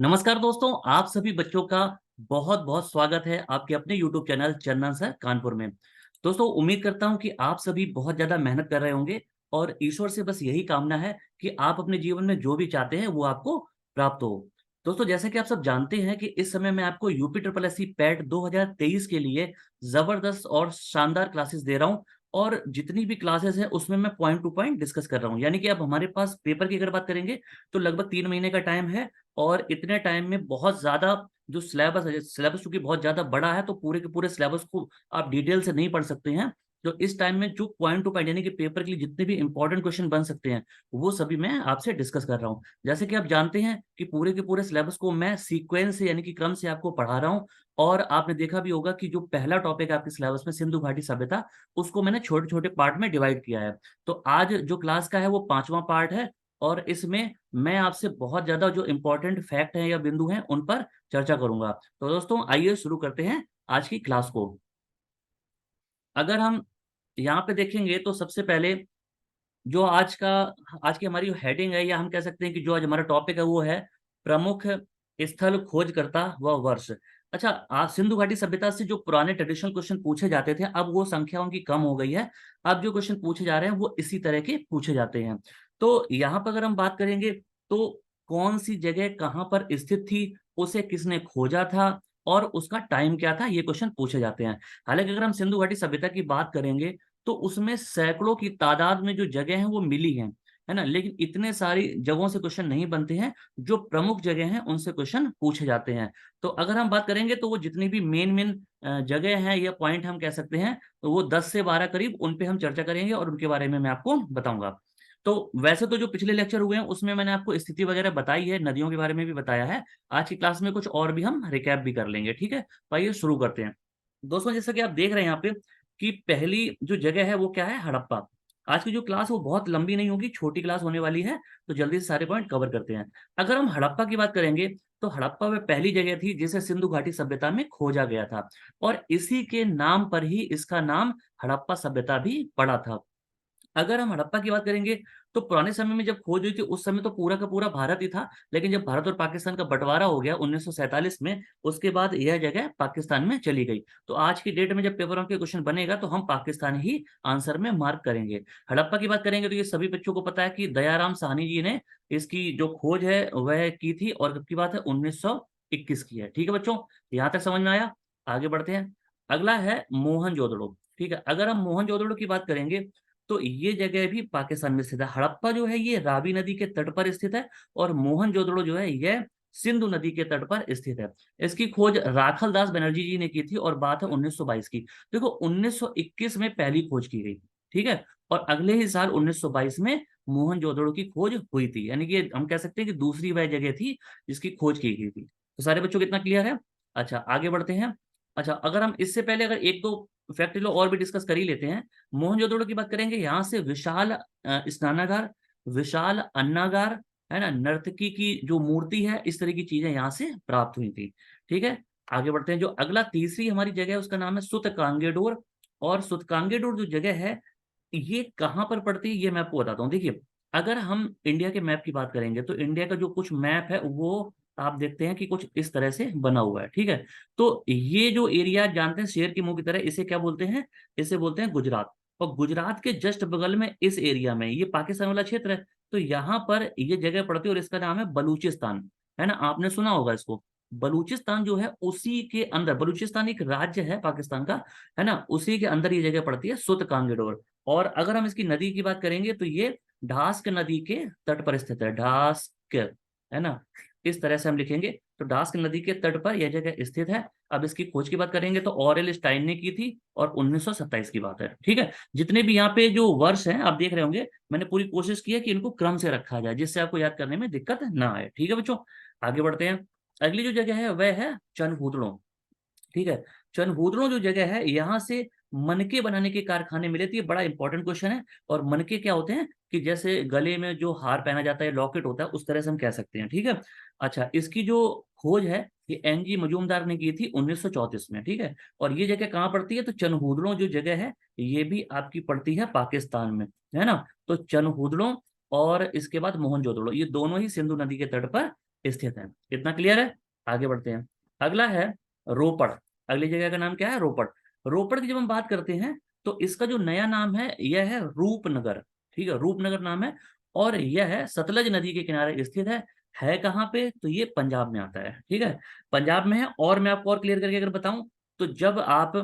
नमस्कार दोस्तों, आप सभी बच्चों का बहुत बहुत स्वागत है आपके अपने YouTube चैनल चंदन सर कानपुर में। दोस्तों, उम्मीद करता हूं कि आप सभी बहुत ज्यादा मेहनत कर रहे होंगे और ईश्वर से बस यही कामना है कि आप अपने जीवन में जो भी चाहते हैं वो आपको प्राप्त हो। दोस्तों, जैसे कि आप सब जानते हैं कि इस समय मैं आपको UP triple S C PET 2023 के लिए जबरदस्त और शानदार क्लासेस दे रहा हूं। और जितनी भी क्लासेस हैं उसमें मैं पॉइंट टू पॉइंट डिस्कस कर रहा हूं, यानी कि अब हमारे पास पेपर की अगर बात करेंगे तो लगभग 3 महीने का टाइम है। और इतने टाइम में बहुत ज़्यादा जो सिलेबस है, सिलेबस चूँकि बहुत ज़्यादा बड़ा है तो पूरे के पूरे सिलेबस को आप डिटेल से नहीं पढ़ सकते हैं। तो इस टाइम में जो पॉइंट टू पॉइंट यानी कि पेपर के लिए जितने भी इंपॉर्टेंट क्वेश्चन बन सकते हैं, वो सभी मैं आपसे डिस्कस कर रहा हूँ। जैसे कि आप जानते हैं कि पूरे के पूरे सिलेबस को मैं सीक्वेंस से यानी कि क्रम से आपको पढ़ा रहा हूँ। और आपने देखा भी होगा कि जो पहला टॉपिक है आपके सिलेबस में सिंधु घाटी सभ्यता, उसको मैंने छोटे-छोटे पार्ट में डिवाइड किया है। तो आज जो क्लास का है वो 5वां पार्ट है और इसमें मैं आपसे बहुत ज़्यादा जो इम्पोर्टेंट फैक्ट हैं या बिंदु हैं, उन पर चर्चा करूँगा। तो दोस्तों, आइए शुरू करते हैं आज की क्लास को। अगर हम यहाँ पे देखेंगे तो सबसे पहले जो आज की हमारी हेडिंग है, या हम कह सकते हैं कि जो आज हमारा टॉपिक है वो है प्रमुख स्थल खोजकर्ता व वर्ष। अच्छा, आज सिंधु घाटी सभ्यता से जो पुराने ट्रेडिशनल क्वेश्चन पूछे जाते थे, अब वो संख्या उनकी कम हो गई है। अब जो क्वेश्चन पूछे जा रहे हैं वो इसी तरह के पूछे जाते हैं। तो यहाँ पर अगर हम बात करेंगे तो कौन सी जगह कहाँ पर स्थित थी, उसे किसने खोजा था और उसका टाइम क्या था, ये क्वेश्चन पूछे जाते हैं। हालांकि अगर हम सिंधु घाटी सभ्यता की बात करेंगे तो उसमें सैकड़ों की तादाद में जो जगह हैं वो मिली हैं, है ना। लेकिन इतने सारी जगहों से क्वेश्चन नहीं बनते हैं, जो प्रमुख जगह हैं उनसे क्वेश्चन पूछे जाते हैं। तो अगर हम बात करेंगे तो वो जितनी भी मेन मेन जगह हैं या पॉइंट हम कह सकते हैं, तो वो 10 से 12 करीब उन पे हम चर्चा करेंगे और उनके बारे में मैं आपको बताऊंगा। तो वैसे तो जो पिछले लेक्चर हुए हैं उसमें मैंने आपको स्थिति वगैरह बताई है, नदियों के बारे में भी बताया है। आज की क्लास में कुछ और भी हम रिकैप भी कर लेंगे, ठीक है। तो आइए शुरू करते हैं। दोस्तों, जैसा कि आप देख रहे हैं यहाँ पे कि पहली जो जगह है वो क्या है, हड़प्पा। आज की जो क्लास वो बहुत लंबी नहीं होगी, छोटी क्लास होने वाली है, तो जल्दी से सारे पॉइंट कवर करते हैं। अगर हम हड़प्पा की बात करेंगे तो हड़प्पा वह पहली जगह थी जिसे सिंधु घाटी सभ्यता में खोजा गया था और इसी के नाम पर ही इसका नाम हड़प्पा सभ्यता भी पड़ा था। अगर हम हड़प्पा की बात करेंगे तो पुराने समय में जब खोज हुई थी उस समय तो पूरा का पूरा भारत ही था, लेकिन जब भारत और पाकिस्तान का बंटवारा हो गया 1947 में, उसके बाद यह जगह पाकिस्तान में चली गई। तो आज की डेट में जब पेपरों के क्वेश्चन बनेगा तो हम पाकिस्तान ही आंसर में मार्क करेंगे। हड़प्पा की बात करेंगे तो ये सभी बच्चों को पता है कि दयाराम साहनी जी ने इसकी जो खोज है वह की थी, और कब की बात है, 1921 की है। ठीक है बच्चों, यहाँ तक समझ में आया। आगे बढ़ते हैं। अगला है मोहनजोदड़ो। ठीक है, अगर हम मोहनजोदड़ो की बात करेंगे तो ये जगह भी पाकिस्तान में स्थित है। हड़प्पा जो है ये रावी नदी के तट पर स्थित है और मोहनजोदड़ो जो है यह सिंधु नदी के तट पर स्थित है। इसकी खोज राखल दास बनर्जी जी ने की थी और बात है 1922 की। देखो, 1921 में पहली खोज की गई, ठीक है, और अगले ही साल 1922 में मोहनजोदड़ो की खोज हुई थी, यानी कि हम कह सकते हैं कि दूसरी वह जगह थी जिसकी खोज की गई थी। तो सारे बच्चों को इतना क्लियर है। अच्छा, आगे बढ़ते हैं। अच्छा, अगर हम इससे पहले अगर एक दो फैक्ट लो और भी डिस्कस कर ही लेते हैं। मोहनजोदड़ो की बात करेंगे, यहाँ से विशाल स्नानागार, विशाल अन्नागार, है ना, नर्तकी की जो मूर्ति है, इस तरह की चीजें यहाँ से प्राप्त हुई थी। ठीक है, आगे बढ़ते हैं। जो अगला तीसरी हमारी जगह है उसका नाम है सुतकांगेडोर। और सुतकांगेडोर जो जगह है ये कहाँ पर पड़ती है ये मैं आपको बताता हूँ। देखिए, अगर हम इंडिया के मैप की बात करेंगे तो इंडिया का जो कुछ मैप है वो आप देखते हैं कि कुछ इस तरह से बना हुआ है, ठीक है। तो ये जो एरिया जानते हैं शेर की मुंह की तरह, इसे क्या बोलते हैं, इसे बोलते हैं गुजरात। और गुजरात के जस्ट बगल में इस एरिया में ये पाकिस्तान वाला क्षेत्र है, तो यहाँ पर ये जगह पड़ती है और इसका नाम है बलूचिस्तान, है ना। आपने सुना होगा इसको। बलूचिस्तान जो है उसी के अंदर, बलूचिस्तान एक राज्य है पाकिस्तान का, है ना, उसी के अंदर ये जगह पड़ती है सुत कांगेडोर। और अगर हम इसकी नदी की बात करेंगे तो ये ढास्क नदी के तट पर स्थित है, ढास्क, है ना, इस तरह से हम लिखेंगे। तो ढास्क नदी के तट पर यह जगह स्थित है। अब इसकी खोज की बात करेंगे तो ऑरेल स्टाइन ने की थी और 1927 की बात है, ठीक है। जितने भी यहाँ पे जो वर्ष हैं आप देख रहे होंगे, मैंने पूरी कोशिश की है कि इनको क्रम से रखा जाए जिससे आपको याद करने में दिक्कत ना आए, ठीक है बच्चों। आगे बढ़ते हैं। अगली जो जगह है वह है चनहूदड़ो। ठीक है, चनहूदड़ो जो जगह है यहाँ से मनके बनाने के कारखाने मिले थे। ये बड़ा इंपॉर्टेंट क्वेश्चन है। और मनके क्या होते हैं कि जैसे गले में जो हार पहना जाता है, लॉकेट होता है, उस तरह से हम कह सकते हैं, ठीक है। अच्छा, इसकी जो खोज है ये एनजी मजूमदार ने की थी 1934 में, ठीक है। और ये जगह कहाँ पड़ती है, तो चनहूदड़ो जो जगह है ये भी आपकी पड़ती है पाकिस्तान में, है ना। तो चनहूदड़ो और इसके बाद मोहनजोदड़ो, ये दोनों ही सिंधु नदी के तट पर स्थित है। इतना क्लियर है? आगे बढ़ते हैं। अगला है रोपड़। अगली जगह का नाम क्या है? रोपड़। रोपड़ की जब हम बात करते हैं तो इसका जो नया नाम है यह है रूपनगर। ठीक है, रूपनगर नाम है। और यह है सतलज नदी के किनारे स्थित है कहाँ पे? तो ये पंजाब में आता है। ठीक है, पंजाब में है। और मैं आपको और क्लियर करके अगर बताऊं तो जब आप,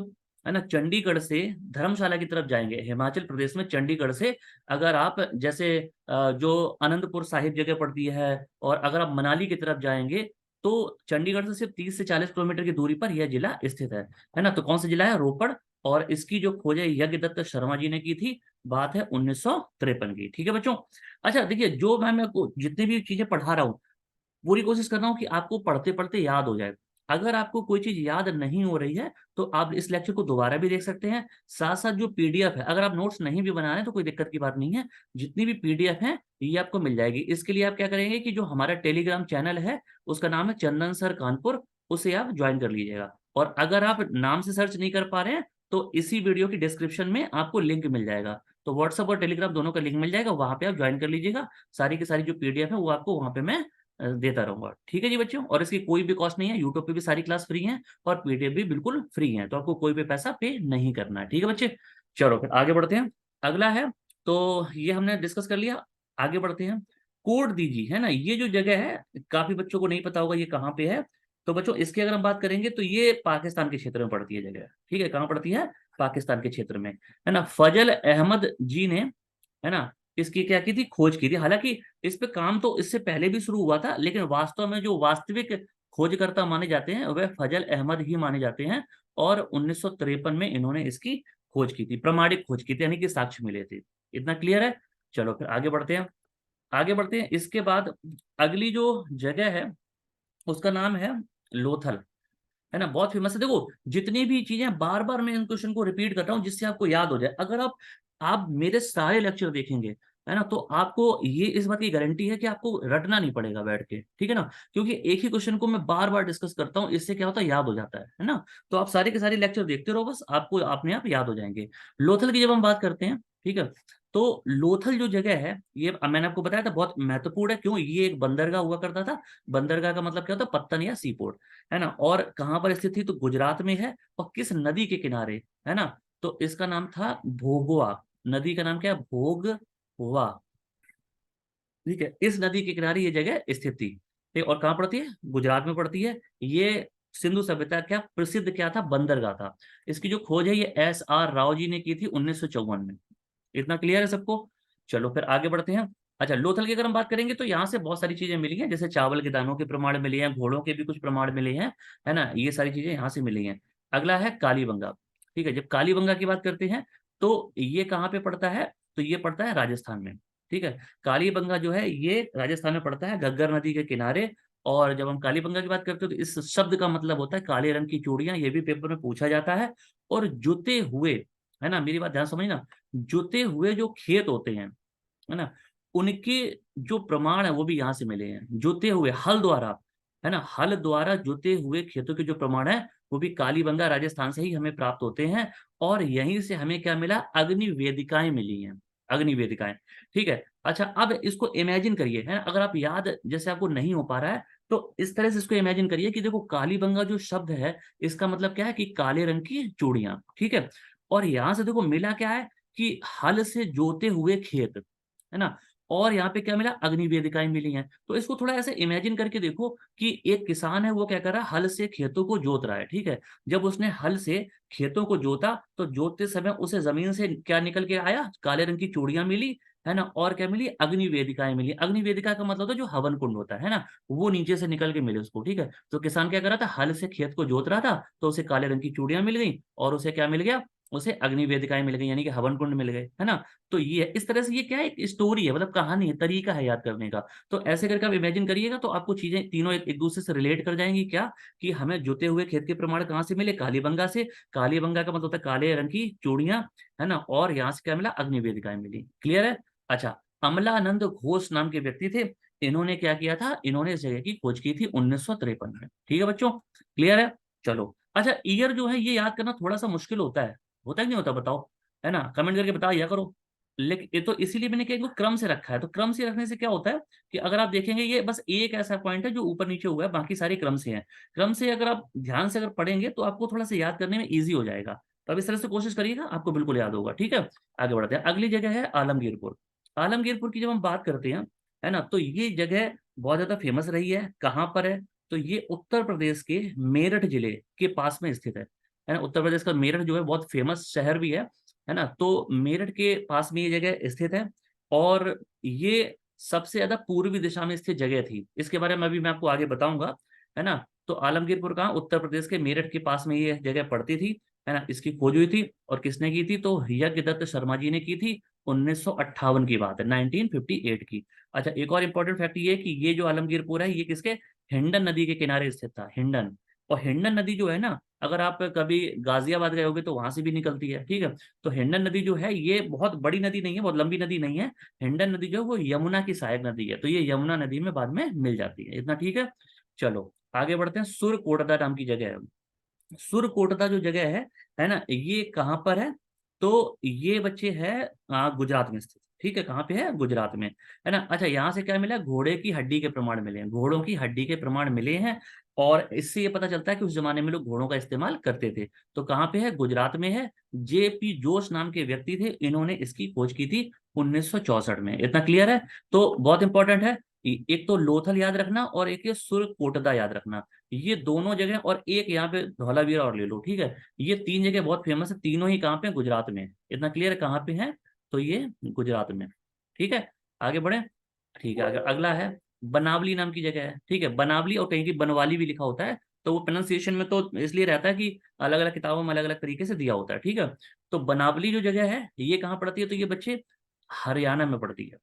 है ना, चंडीगढ़ से धर्मशाला की तरफ जाएंगे, हिमाचल प्रदेश में चंडीगढ़ से अगर आप जैसे जो अनंतपुर साहिब जगह पड़ती है, और अगर आप मनाली की तरफ जाएंगे तो चंडीगढ़ से सिर्फ 30 से 40 किलोमीटर की दूरी पर यह जिला स्थित है ना। तो कौन सा जिला है? रोपड़। और इसकी जो खोज है यज्ञदत्त शर्मा जी ने की थी। बात है 1953 की। ठीक है बच्चों। अच्छा देखिए, जो मैं को जितनी भी चीजें पढ़ा रहा हूँ पूरी कोशिश कर रहा हूँ कि आपको पढ़ते पढ़ते याद हो जाए। अगर आपको कोई चीज याद नहीं हो रही है तो आप इस लेक्चर को दोबारा भी देख सकते हैं। साथ साथ जो पीडीएफ है, अगर आप नोट्स नहीं भी बना रहे हैं तो कोई दिक्कत की बात नहीं है, जितनी भी पीडीएफ है ये आपको मिल जाएगी। इसके लिए आप क्या करेंगे कि जो हमारा टेलीग्राम चैनल है उसका नाम है चंदन सर कानपुर, उसे आप ज्वाइन कर लीजिएगा। और अगर आप नाम से सर्च नहीं कर पा रहे हैं तो इसी वीडियो की डिस्क्रिप्शन में आपको लिंक मिल जाएगा। तो व्हाट्सएप और टेलीग्राम दोनों का लिंक मिल जाएगा, वहां पे आप ज्वाइन कर लीजिएगा। सारी की सारी जो पीडीएफ है वो आपको वहां पे मैं देता रहूंगा। ठीक है जी बच्चों, और इसकी कोई भी कॉस्ट नहीं है। यूट्यूब पे भी सारी क्लास फ्री है और पीडीएफ भी बिल्कुल फ्री है, तो आपको कोई भी पैसा पे नहीं करना है। ठीक है बच्चे, चलो फिर आगे बढ़ते हैं। अगला है, तो ये हमने डिस्कस कर लिया। आगे बढ़ते हैं। कोट दीजी, है ना, ये जो जगह है काफी बच्चों को नहीं पता होगा ये कहाँ पे है। तो बच्चों इसकी अगर हम बात करेंगे तो ये पाकिस्तान के क्षेत्र में पड़ती है जगह। ठीक है, कहाँ पड़ती है? पाकिस्तान के क्षेत्र में, है ना। फजल अहमद जी ने, है ना, इसकी क्या की थी? खोज की थी। हालांकि इस पे काम तो इससे पहले भी शुरू हुआ था, लेकिन वास्तव में जो वास्तविक खोजकर्ता माने जाते हैं वह फजल अहमद ही माने जाते हैं। और 1953 में इन्होंने इसकी खोज की थी, प्रमाणिक खोज की थी, यानी कि साक्ष्य मिले थे। इतना क्लियर है? चलो फिर आगे बढ़ते हैं। आगे बढ़ते हैं। इसके बाद अगली जो जगह है उसका नाम है लोथल, है ना। बहुत फेमस है। देखो जितनी भी चीजें बार बार मैं इन क्वेश्चन को रिपीट कर रहा हूँ जिससे आपको याद हो जाए। अगर आप मेरे सारे लेक्चर देखेंगे, है ना, तो आपको ये इस बात की गारंटी है कि आपको रटना नहीं पड़ेगा बैठ के। ठीक है ना, क्योंकि एक ही क्वेश्चन को मैं बार बार डिस्कस करता हूँ, इससे क्या होता है, याद हो जाता है ना। तो आप सारे के सारे लेक्चर देखते रहो, बस आपको अपने आप याद हो जाएंगे। लोथल की जब हम बात करते हैं, ठीक है, तो लोथल जो जगह है ये मैंने आपको बताया था बहुत महत्वपूर्ण है। क्यों? ये एक बंदरगाह हुआ करता था। बंदरगाह का मतलब क्या होता है? पत्तन या सी पोर्ट, है ना। और कहाँ पर स्थित थी? तो गुजरात में है। और किस नदी के किनारे, है ना? तो इसका नाम था भोगवा। नदी का नाम क्या है? भोगवा। ठीक है, इस नदी के किनारे ये जगह स्थित थी। ठीक, और कहाँ पड़ती है? गुजरात में पड़ती है। ये सिंधु सभ्यता क्या प्रसिद्ध क्या था? बंदरगाह था। इसकी जो खोज है ये SR राव जी ने की थी 1954 में। इतना क्लियर है सबको? चलो फिर आगे बढ़ते हैं। अच्छा, लोथल की अगर हम बात करेंगे तो यहाँ से बहुत सारी चीजें मिली हैं, जैसे चावल के दानों के प्रमाण मिले हैं, घोड़ों के भी कुछ प्रमाण मिले हैं, है ना। ये सारी चीजें यहाँ से मिली हैं। अगला है कालीबंगा। ठीक है, जब कालीबंगा की बात करते हैं तो ये कहाँ पे पड़ता है? तो ये पड़ता है राजस्थान में। ठीक है, कालीबंगा जो है ये राजस्थान में पड़ता है, घग्गर नदी के किनारे। और जब हम कालीबंगा की बात करते हैं तो इस शब्द का मतलब होता है काले रंग की चूड़ियां। ये भी पेपर में पूछा जाता है। और जुते हुए, है ना, मेरी बात ध्यान समझना, जुते हुए जो खेत होते हैं, है ना, उनके जो प्रमाण है वो भी यहाँ से मिले हैं। जुते हुए हल द्वारा, है ना, हल द्वारा जुते हुए खेतों के जो प्रमाण है वो भी कालीबंगा राजस्थान से ही हमें प्राप्त होते हैं। और यहीं से हमें क्या मिला? अग्नि वेदिकाएं मिली हैं। अग्नि वेदिकाएं। ठीक है। अच्छा, अब इसको इमेजिन करिए, है ना, अगर आप याद जैसे आपको नहीं हो पा रहा है तो इस तरह से इसको इमेजिन करिए कि देखो कालीबंगा जो शब्द है इसका मतलब क्या है? कि काले रंग की चूड़ियां। ठीक है, और यहां से देखो मिला क्या है? कि हल से जोते हुए खेत, है ना। और यहाँ पे क्या मिला? अग्नि वेदिकाएं मिली हैं। तो इसको थोड़ा ऐसे इमेजिन करके देखो कि एक किसान है, वो क्या कर रहा है? हल से खेतों को जोत रहा है। ठीक है, जब उसने हल से खेतों को जोता तो जोतते समय उसे जमीन से क्या निकल के आया? काले रंग की चूड़ियां मिली, है ना। और क्या मिली? अग्नि वेदिकाएं मिली। अग्नि वेदिका का मतलब होता है जो हवन कुंड होता है ना, वो नीचे से निकल के मिले उसको। ठीक है, तो किसान क्या कर रहा था? हल से खेत को जोत रहा था, तो उसे काले रंग की चूड़ियां मिल गई और उसे क्या मिल गया? उसे अग्नि वेदिकाएं मिल गई, यानी कि हवन कुंड मिल गए, है ना। तो ये इस तरह से ये क्या है? एक स्टोरी है, मतलब कहानी है, तरीका है याद करने का। तो ऐसे करके आप इमेजिन करिएगा तो आपको चीजें तीनों एक दूसरे से रिलेट कर जाएंगी। क्या? कि हमें जुते हुए खेत के प्रमाण कहाँ से मिले? कालीबंगा से। कालीबंगा का मतलब होता है काले रंग की चूड़ियां, है ना। और यहाँ से क्या मिला? अग्नि वेदिकाएं मिली। क्लियर है? अच्छा, अमलानंद घोष नाम के व्यक्ति थे। इन्होंने क्या किया था? इन्होंने इस जगह की खोज की थी 1953 में। ठीक है बच्चों, क्लियर है? चलो, अच्छा, ईयर जो है ये याद करना थोड़ा सा मुश्किल होता है कि नहीं होता? बताओ, है ना, कमेंट करके बताओ या करो। लेकिन ये तो इसीलिए मैंने क्या इनको क्रम से रखा है। तो क्रम से रखने से क्या होता है कि अगर आप देखेंगे ये बस एक ऐसा पॉइंट है जो ऊपर नीचे हुआ है, बाकी सारे क्रम से हैं। क्रम से अगर आप ध्यान से अगर पढ़ेंगे तो आपको थोड़ा सा याद करने में ईजी हो जाएगा। तो अब इस तरह से कोशिश करिएगा, आपको बिल्कुल याद होगा। ठीक है, आगे बढ़ते हैं। अगली जगह है आलमगीरपुर। आलमगीरपुर की जब हम बात करते हैं, है ना, तो ये जगह बहुत ज्यादा फेमस रही है। कहाँ पर है? तो ये उत्तर प्रदेश के मेरठ जिले के पास में स्थित है ना। उत्तर प्रदेश का मेरठ जो है बहुत फेमस शहर भी है ना। तो मेरठ के पास में ये जगह स्थित है, और ये सबसे ज्यादा पूर्वी दिशा में स्थित जगह थी। इसके बारे में अभी मैं आपको आगे बताऊंगा, है ना। तो आलमगीरपुर कहाँ? उत्तर प्रदेश के मेरठ के पास में ये जगह पड़ती थी, है ना। इसकी खोज हुई थी, और किसने की थी? तो यज्ञदत्त शर्मा जी ने की थी। 1958 की बात है, 1958 की। अच्छा, एक और इंपॉर्टेंट फैक्ट ये है कि ये जो आलमगीरपुर है ये किसके? हिंडन नदी के किनारे स्थित था, हिंडन। और हिंडन नदी जो है ना, अगर आप कभी गाजियाबाद गए होगे तो वहां से भी निकलती है। ठीक है, तो हिंडन नदी जो है ये बहुत बड़ी नदी नहीं है, बहुत लंबी नदी नहीं है। हिंडन नदी जो है वो यमुना की सहायक नदी है, तो ये यमुना नदी में बाद में मिल जाती है। इतना ठीक है। चलो आगे बढ़ते हैं। सुरकोटदा नाम की जगह है। सुरकोटदा जो जगह है ना, ये कहाँ पर है? तो ये बच्चे है गुजरात में स्थित। ठीक है, कहाँ पे है? गुजरात में, है ना। अच्छा, यहाँ से क्या मिला? घोड़े की हड्डी के प्रमाण मिले हैं, घोड़ों की हड्डी के प्रमाण मिले हैं। और इससे ये पता चलता है कि उस जमाने में लोग घोड़ों का इस्तेमाल करते थे। तो कहाँ पे है? गुजरात में है। जेपी जोश नाम के व्यक्ति थे, इन्होंने इसकी खोज की थी 1964 में। इतना क्लियर है? तो बहुत इंपॉर्टेंट है। एक तो लोथल याद रखना, और एक ये सुरकोटदा याद रखना। ये दोनों जगह, और एक यहाँ पे धौलावीरा और ले लो। ठीक है, ये तीन जगह बहुत फेमस है, तीनों ही कहाँ पे? गुजरात में। इतना क्लियर है कहाँ पे है? तो ये गुजरात में। ठीक है, आगे बढ़े। ठीक है, आगे अगला है बनावली नाम की जगह है। ठीक है, बनावली, और कहीं की बनवाली भी लिखा होता है। तो वो प्रोनाउंसिएशन में तो इसलिए रहता है कि अलग अलग किताबों में अलग अलग तरीके से दिया होता है। ठीक है, तो बनावली जो जगह है ये कहाँ पड़ती है? तो ये बच्चे हरियाणा में पड़ती है।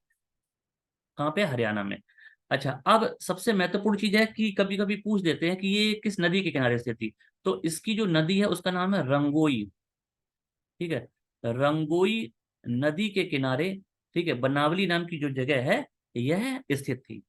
कहाँ पे? हरियाणा में। अच्छा, अब सबसे महत्वपूर्ण चीज है कि कभी कभी पूछ देते हैं कि ये किस नदी के किनारे स्थित थी। तो इसकी जो नदी है उसका नाम है रंगोई। ठीक है, रंगोई नदी के किनारे, ठीक है, बनावली नाम की जो जगह है यह स्थित थी।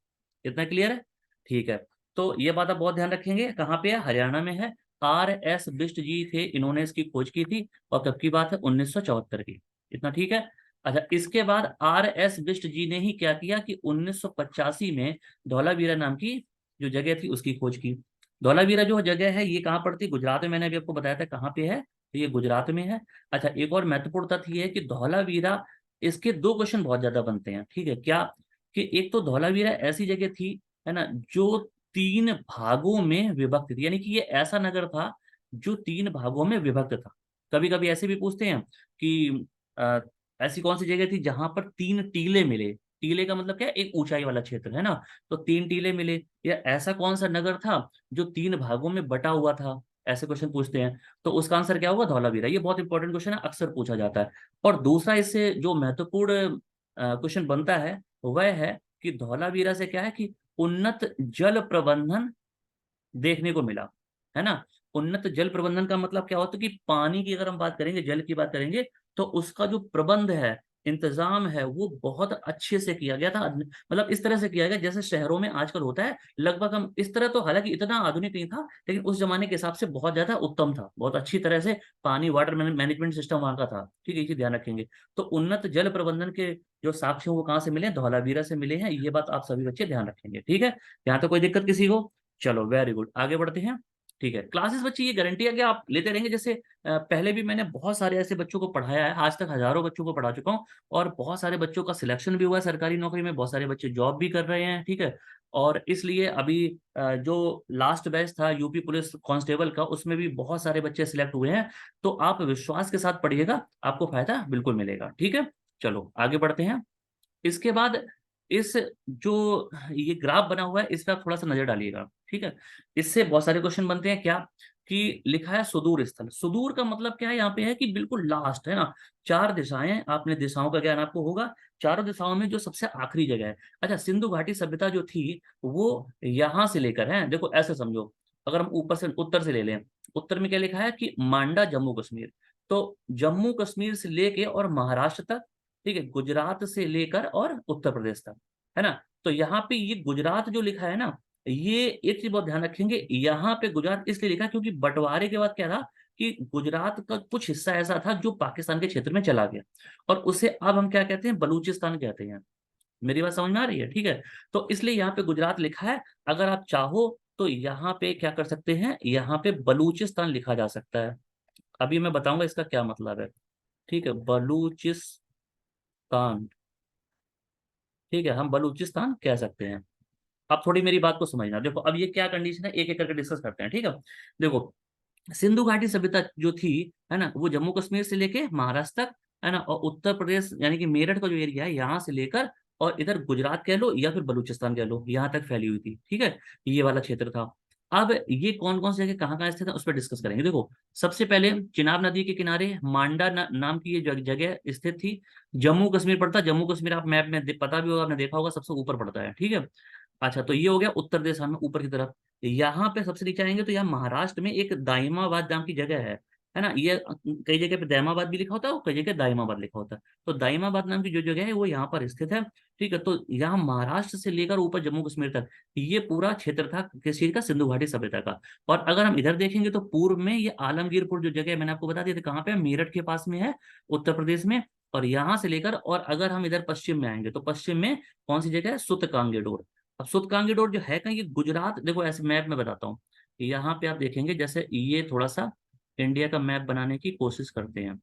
इतना क्लियर है? ठीक है, तो ये बात आप बहुत ध्यान रखेंगे। कहाँ पे है? हरियाणा में है। R S बिष्ट जी थे, इन्होंने इसकी खोज की थी। और कब की बात है? 1974 की। इतना ठीक है। अच्छा, इसके बाद R S बिष्ट जी ने ही क्या किया कि 1985 में धौलावीरा नाम की जो जगह थी उसकी खोज की। धौलावीरा जो जगह है ये कहाँ पड़ती है? गुजरात में। मैंने अभी आपको बताया था कहाँ पे है, तो ये गुजरात में है। अच्छा, एक और महत्वपूर्ण तथ्य ये है कि धौलावीरा, इसके दो क्वेश्चन बहुत ज्यादा बनते हैं। ठीक है, क्या? कि एक तो धौलावीरा ऐसी जगह थी, है ना, जो तीन भागों में विभक्त थी। यानी कि ये ऐसा नगर था जो तीन भागों में विभक्त था। कभी कभी ऐसे भी पूछते हैं कि अ, ऐसी कौन सी जगह थी जहां पर तीन टीले मिले? टीले का मतलब क्या है? एक ऊंचाई वाला क्षेत्र, है ना। तो तीन टीले मिले, या ऐसा कौन सा नगर था जो तीन भागों में बटा हुआ था? ऐसे क्वेश्चन पूछते हैं। तो उसका आंसर क्या होगा? धौलावीरा। ये बहुत इंपॉर्टेंट क्वेश्चन है, अक्सर पूछा जाता है। और दूसरा इससे जो महत्वपूर्ण क्वेश्चन बनता है वह है कि धौलावीरा से क्या है कि उन्नत जल प्रबंधन देखने को मिला, है ना। उन्नत जल प्रबंधन का मतलब क्या होता है कि पानी की अगर हम बात करेंगे, जल की बात करेंगे, तो उसका जो प्रबंध है, इंतजाम है, वो बहुत अच्छे से किया गया था। मतलब इस तरह से किया गया जैसे शहरों में आजकल होता है, लगभग हम इस तरह। तो हालांकि इतना आधुनिक नहीं था, लेकिन उस जमाने के हिसाब से बहुत ज्यादा उत्तम था, बहुत अच्छी तरह से पानी, वाटर मैनेजमेंट सिस्टम वहां का था। ठीक है, ये चीज़ ध्यान रखेंगे। तो उन्नत जल प्रबंधन के जो साक्ष्य हैं वो कहाँ से मिले? धौलावीरा से मिले हैं। ये बात आप सभी बच्चे ध्यान रखेंगे। ठीक है, यहाँ तो कोई दिक्कत किसी को? चलो वेरी गुड, आगे बढ़ते हैं। ठीक है, क्लासेस बच्चे ये गारंटी है कि आप लेते रहेंगे। जैसे पहले भी मैंने बहुत सारे ऐसे बच्चों को पढ़ाया है, आज तक हजारों बच्चों को पढ़ा चुका हूँ। और बहुत सारे बच्चों का सिलेक्शन भी हुआ है सरकारी नौकरी में, बहुत सारे बच्चे जॉब भी कर रहे हैं। ठीक है, और इसलिए अभी जो लास्ट बैच था यूपी पुलिस कांस्टेबल का, उसमें भी बहुत सारे बच्चे सिलेक्ट हुए हैं। तो आप विश्वास के साथ पढ़िएगा, आपको फायदा बिल्कुल मिलेगा। ठीक है, चलो आगे बढ़ते हैं। इसके बाद इस जो ये ग्राफ बना हुआ है इस पर आप थोड़ा सा नजर डालिएगा। ठीक है, इससे बहुत सारे क्वेश्चन बनते हैं। क्या? कि लिखा है सुदूर स्थल। सुदूर का मतलब क्या है? यहाँ पे है कि बिल्कुल लास्ट, है ना। चार दिशाएं, आपने दिशाओं का ज्ञान आपको होगा। चारों दिशाओं में जो सबसे आखिरी जगह है। अच्छा, सिंधु घाटी सभ्यता जो थी वो यहां से लेकर है, देखो ऐसे समझो। अगर हम ऊपर से उत्तर से ले लें, उत्तर में क्या लिखा है कि मांडा जम्मू कश्मीर। तो जम्मू कश्मीर से लेके और महाराष्ट्र तक, ठीक है, गुजरात से लेकर और उत्तर प्रदेश तक, है ना। तो यहाँ पे ये गुजरात जो लिखा है ना, ये एक चीज बहुत ध्यान रखेंगे, यहाँ पे गुजरात इसलिए लिखा क्योंकि बंटवारे के बाद क्या था कि गुजरात का कुछ हिस्सा ऐसा था जो पाकिस्तान के क्षेत्र में चला गया, और उसे अब हम क्या कहते हैं, बलूचिस्तान कहते हैं। मेरी बात समझ में आ रही है? ठीक है, तो इसलिए यहाँ पे गुजरात लिखा है। अगर आप चाहो तो यहाँ पे क्या कर सकते हैं, यहाँ पे बलूचिस्तान लिखा जा सकता है। अभी मैं बताऊंगा इसका क्या मतलब है। ठीक है, बलूचिस्तान। ठीक है, हम बलूचिस्तान कह सकते हैं। आप थोड़ी मेरी बात को समझना। देखो अब ये क्या कंडीशन है, एक एक करके डिस्कस करते हैं। ठीक है, देखो सिंधु घाटी सभ्यता जो थी, है ना, वो जम्मू कश्मीर से लेके महाराष्ट्र तक, है ना, और उत्तर प्रदेश यानी कि मेरठ का जो एरिया है यहाँ से लेकर, और इधर गुजरात कह लो या फिर बलूचिस्तान कह लो, यहाँ तक फैली हुई थी। ठीक है, ये वाला क्षेत्र था। अब ये कौन कौन से जगह कहाँ कहाँ स्थित है उस पर डिस्कस करेंगे। देखो सबसे पहले चिनाब नदी के किनारे मांडा नाम की ये जगह स्थित थी। जम्मू कश्मीर पड़ता, जम्मू कश्मीर आप मैप में पता भी होगा, आपने देखा होगा, सबसे ऊपर पड़ता है। ठीक है, अच्छा तो ये हो गया उत्तर देश में ऊपर की तरफ। यहाँ पे सबसे नीचे आएंगे तो यहाँ महाराष्ट्र में एक दाइमाबाद नाम की जगह है ना, ये कई जगह पे दाइमाबाद भी लिखा होता है और कई जगह दाइमाबाद लिखा होता है। तो दाइमाबाद नाम की जो जगह है वो यहाँ पर स्थित है। ठीक है, तो यहाँ महाराष्ट्र से लेकर ऊपर जम्मू कश्मीर तक ये पूरा क्षेत्र था किस चीज का, सिंधु घाटी सभ्यता का। और अगर हम इधर देखेंगे तो पूर्व में ये आलमगीरपुर जो जगह है, मैंने आपको बता दिया था कहाँ पे, मेरठ के पास में है, उत्तर प्रदेश में। और यहाँ से लेकर, और अगर हम इधर पश्चिम में आएंगे तो पश्चिम में कौन सी जगह है, सुतकांगेडोर। अब सुतकांगेडोर जो है कहीं, ये गुजरात, देखो ऐसे मैप में बताता हूँ। यहाँ पे आप देखेंगे, जैसे ये थोड़ा सा इंडिया का मैप बनाने की कोशिश करते हैं।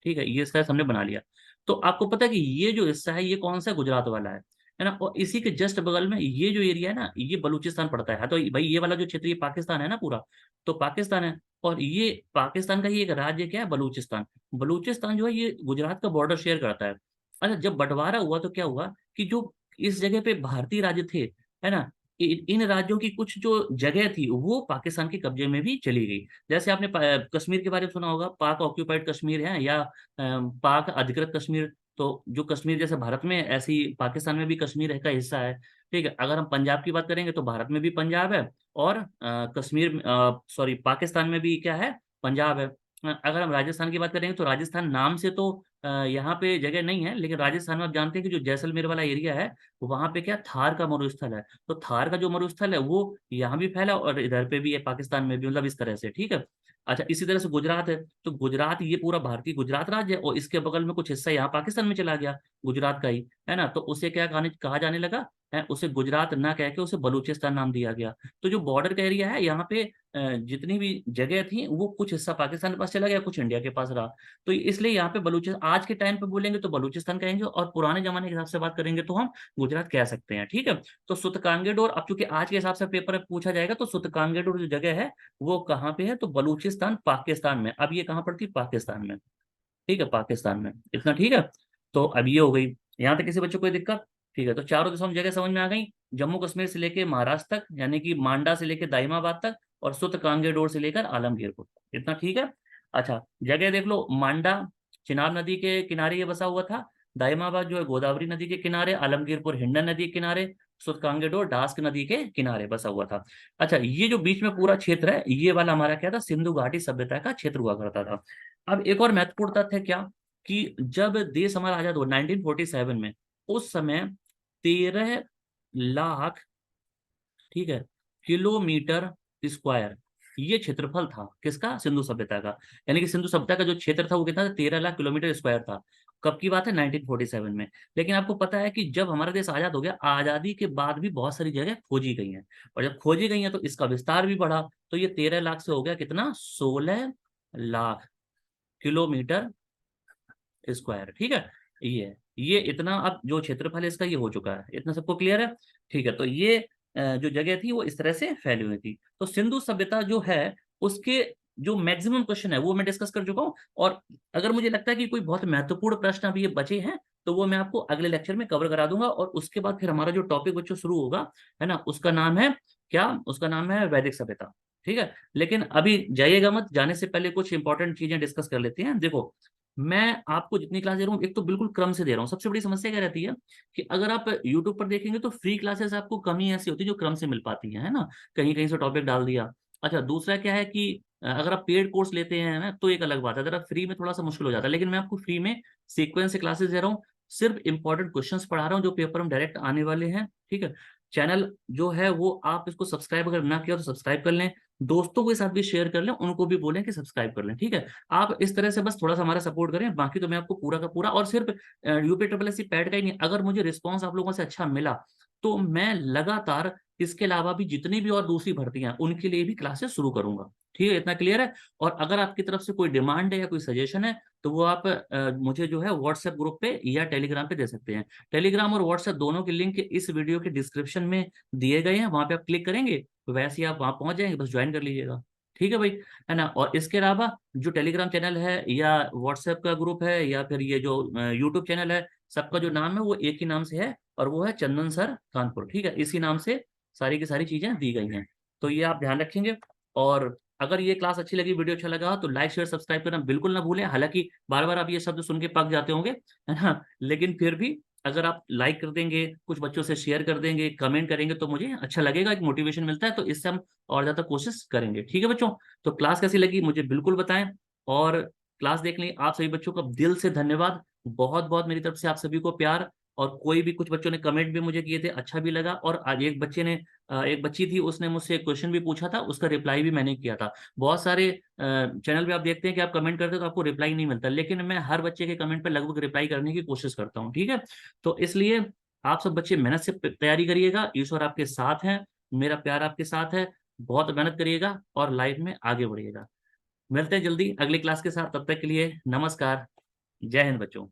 ठीक है, ये इसका हमने बना लिया। तो आपको पता है कि ये जो हिस्सा है ये कौन सा है, गुजरात वाला है ना, और इसी के जस्ट बगल में ये जो एरिया है ना, ये बलूचिस्तान पड़ता है। हाँ, तो भाई ये वाला जो क्षेत्र, ये पाकिस्तान है ना पूरा, तो पाकिस्तान है। और ये पाकिस्तान का ही एक राज्य क्या है, बलूचिस्तान। बलूचिस्तान जो है ये गुजरात का बॉर्डर शेयर करता है। अच्छा, जब बंटवारा हुआ तो क्या हुआ कि जो इस जगह पे भारतीय राज्य थे, है ना, इन राज्यों की कुछ जो जगह थी वो पाकिस्तान के कब्जे में भी चली गई। जैसे आपने कश्मीर के बारे में सुना होगा, पाक ऑक्यूपाइड कश्मीर है या पाक अधिकृत कश्मीर। तो जो कश्मीर जैसे भारत में, ऐसे ही पाकिस्तान में भी कश्मीर का हिस्सा है। ठीक है, अगर हम पंजाब की बात करेंगे तो भारत में भी पंजाब है, और कश्मीर, सॉरी, पाकिस्तान में भी क्या है, पंजाब है। अगर हम राजस्थान की बात करेंगे तो राजस्थान नाम से तो यहाँ पे जगह नहीं है, लेकिन राजस्थान में आप जानते हैं कि जो जैसलमेर वाला एरिया है, वहां पे क्या, थार का मरुस्थल है। तो थार का जो मरुस्थल है वो यहाँ भी फैला और इधर पे भी है, पाकिस्तान में भी, मतलब इस तरह से। ठीक है, अच्छा इसी तरह से गुजरात है। तो गुजरात ये पूरा भारतीय गुजरात राज्य है, और इसके बगल में कुछ हिस्सा यहाँ पाकिस्तान में चला गया, गुजरात का ही, है ना। तो उसे क्या कहा जाने लगा है, उसे गुजरात ना कह के उसे बलूचिस्तान नाम दिया गया। तो जो बॉर्डर का एरिया है यहाँ पे, जितनी भी जगह थी वो कुछ हिस्सा पाकिस्तान के पास चला गया, कुछ इंडिया के पास रहा। तो इसलिए यहाँ पे बलूचिस्तान, आज के टाइम पे बोलेंगे तो बलूचिस्तान कहेंगे, और पुराने जमाने के हिसाब से बात करेंगे तो हम गुजरात कह सकते हैं। ठीक है, तो सुतकांगेडोर, अब चूंकि आज के हिसाब से पेपर में पूछा जाएगा, तो सुतकांगेडोर जो जगह है वो कहाँ पे है, तो बलूचिस्तान पाकिस्तान में। अब ये कहाँ पड़ती है, पाकिस्तान में। ठीक है, पाकिस्तान में, इतना ठीक है। तो अब ये हो गई, यहाँ तक किसी बच्चे को कोई दिक्कत? ठीक है, तो चारों दिशाओं में जगह समझ में आ गई। जम्मू कश्मीर से लेके महाराष्ट्र तक, यानी कि मांडा से लेके दाइमाबाद तक, और सुत कांगेडोर से लेकर आलमगीरपुर तक, इतना ठीक है। अच्छा, जगह देख लो, मांडा चिनाब नदी के किनारे ये बसा हुआ था। दाइमाबाद जो है गोदावरी नदी के किनारे, आलमगीरपुर हिंडन नदी के किनारे, सुत कांगेडोर डास्क नदी के किनारे बसा हुआ था। अच्छा, ये जो बीच में पूरा क्षेत्र है, ये वाला हमारा क्या था, सिंधु घाटी सभ्यता का क्षेत्र हुआ करता था। अब एक और महत्वपूर्ण तथ्य क्या, कि जब देश हमारा आजाद हुआ 1947 में, उस समय 13 लाख, ठीक है, किलोमीटर स्क्वायर ये क्षेत्रफल था किसका, सिंधु सभ्यता का। यानी कि सिंधु सभ्यता का जो क्षेत्र था वो कितना था, 13 लाख किलोमीटर स्क्वायर था। कब की बात है, 1947 में। लेकिन आपको पता है कि जब हमारा देश आजाद हो गया, आजादी के बाद भी बहुत सारी जगह खोजी गई हैं, और जब खोजी गई हैं तो इसका विस्तार भी बढ़ा। तो ये 13 लाख से हो गया कितना, 16 लाख किलोमीटर स्क्वायर। ठीक है, ये इतना, अब जो क्षेत्रफल है इसका ये हो चुका है, इतना सबको क्लियर है। ठीक है, तो ये जो जगह थी वो इस तरह से फैली हुई थी। तो सिंधु सभ्यता जो है उसके जो मैक्सिमम क्वेश्चन है वो मैं डिस्कस कर चुका हूँ। और अगर मुझे लगता है कि कोई बहुत महत्वपूर्ण प्रश्न अभी ये बचे हैं, तो वो मैं आपको अगले लेक्चर में कवर करा दूंगा। और उसके बाद फिर हमारा जो टॉपिक बच्चों शुरू होगा, है ना, उसका नाम है क्या, उसका नाम है वैदिक सभ्यता। ठीक है, लेकिन अभी जाइएगा मत, जाने से पहले कुछ इंपॉर्टेंट चीजें डिस्कस कर लेते हैं। देखो मैं आपको जितनी क्लास दे रहा हूँ, एक तो बिल्कुल क्रम से दे रहा हूँ। सबसे बड़ी समस्या क्या रहती है कि अगर आप YouTube पर देखेंगे तो फ्री क्लासेस आपको कम ही ऐसी होती है जो क्रम से मिल पाती है ना, कहीं कहीं से टॉपिक डाल दिया। अच्छा, दूसरा क्या है कि अगर आप पेड कोर्स लेते हैं ना तो एक अलग बात है, अगर आप फ्री में थोड़ा सा मुश्किल हो जाता है। लेकिन मैं आपको फ्री में सीक्वेंस से क्लासेस दे रहा हूँ, सिर्फ इंपॉर्टेंट क्वेश्चंस पढ़ा रहा हूँ जो पेपर में डायरेक्ट आने वाले हैं। ठीक है, चैनल जो है वो आप इसको सब्सक्राइब अगर ना किया तो सब्सक्राइब कर लें, दोस्तों के साथ भी शेयर कर लें, उनको भी बोलें कि सब्सक्राइब कर लें, ठीक है? आप इस तरह से बस थोड़ा-सा हमारा सपोर्ट करें, बाकी तो मैं आपको पूरा का पूरा और सिर्फ़ यूपी ट्रिपल एससी पैट का ही नहीं, अगर मुझे रिस्पॉन्स आप लोगों से अच्छा मिला, तो मैं लगातार इसके अलावा भी जितनी भी और दूसरी भर्तियाँ हैं, उनके लिए भी क्लासेस शुरू करूँगा। ठीक है? इतना क्लियर है? और अगर आपकी तरफ से कोई डिमांड है या कोई सजेशन है, तो वो आप मुझे जो है व्हाट्सएप ग्रुप पे या टेलीग्राम पे दे सकते हैं। टेलीग्राम और व्हाट्सएप दोनों के लिंक इस वीडियो के डिस्क्रिप्शन में दिए गए हैं, वहाँ पे आप क्लिक करेंगे, तो वैसे ही आप वहाँ पहुँच जाएँगे, बस जॉइन कर लीजिएगा। ठीक है भाई, है ना? और इसके अलावा जो टेलीग्राम चैनल है या व्हाट्सएप का ग्रुप है या फिर ये जो यूट्यूब चैनल है, सबका जो नाम है वो एक ही नाम से है और वो है चंदन सर कानपुर, ठीक है? इसी नाम से सारी की सारी चीज़ें दी गई हैं। तो ये आप ध्यान रखेंगे और अगर ये क्लास अच्छी लगी, वीडियो अच्छा लगा हो तो लाइक, शेयर, सब्सक्राइब करना बिल्कुल ना भूलें। हालाँकि बार-बार आप ये शब्द सुन के पक जाते होंगे, है ना? लेकिन फिर भी अगर आप लाइक कर देंगे, कुछ बच्चों से शेयर कर देंगे, कमेंट करेंगे तो मुझे अच्छा लगेगा, एक मोटिवेशन मिलता है, तो इससे हम और ज़्यादा कोशिश करेंगे। ठीक है बच्चों? तो क्लास कैसी लगी मुझे बिल्कुल बताएँ और क्लास देखने के लिए आप सभी बच्चों का दिल से धन्यवाद। बहुत-बहुत मेरी तरफ से आप सभी को प्यार और कोई भी कुछ बच्चों ने कमेंट भी मुझे किए थे, अच्छा भी लगा और आज एक बच्चे ने एक बच्ची थी उसने मुझसे एक क्वेश्चन भी पूछा था, उसका रिप्लाई भी मैंने किया था। बहुत सारे चैनल पे आप देखते हैं कि आप कमेंट करते हो तो आपको रिप्लाई नहीं मिलता, लेकिन मैं हर बच्चे के कमेंट पे लगभग रिप्लाई करने की कोशिश करता हूँ, ठीक है? तो इसलिए आप सब बच्चे मेहनत से तैयारी करिएगा, ईश्वर आपके साथ हैं, मेरा प्यार आपके साथ है, बहुत मेहनत करिएगा और लाइफ में आगे बढ़िएगा। मिलते हैं जल्दी अगली क्लास के साथ, तब तक के लिए नमस्कार। जय हिंद बच्चों।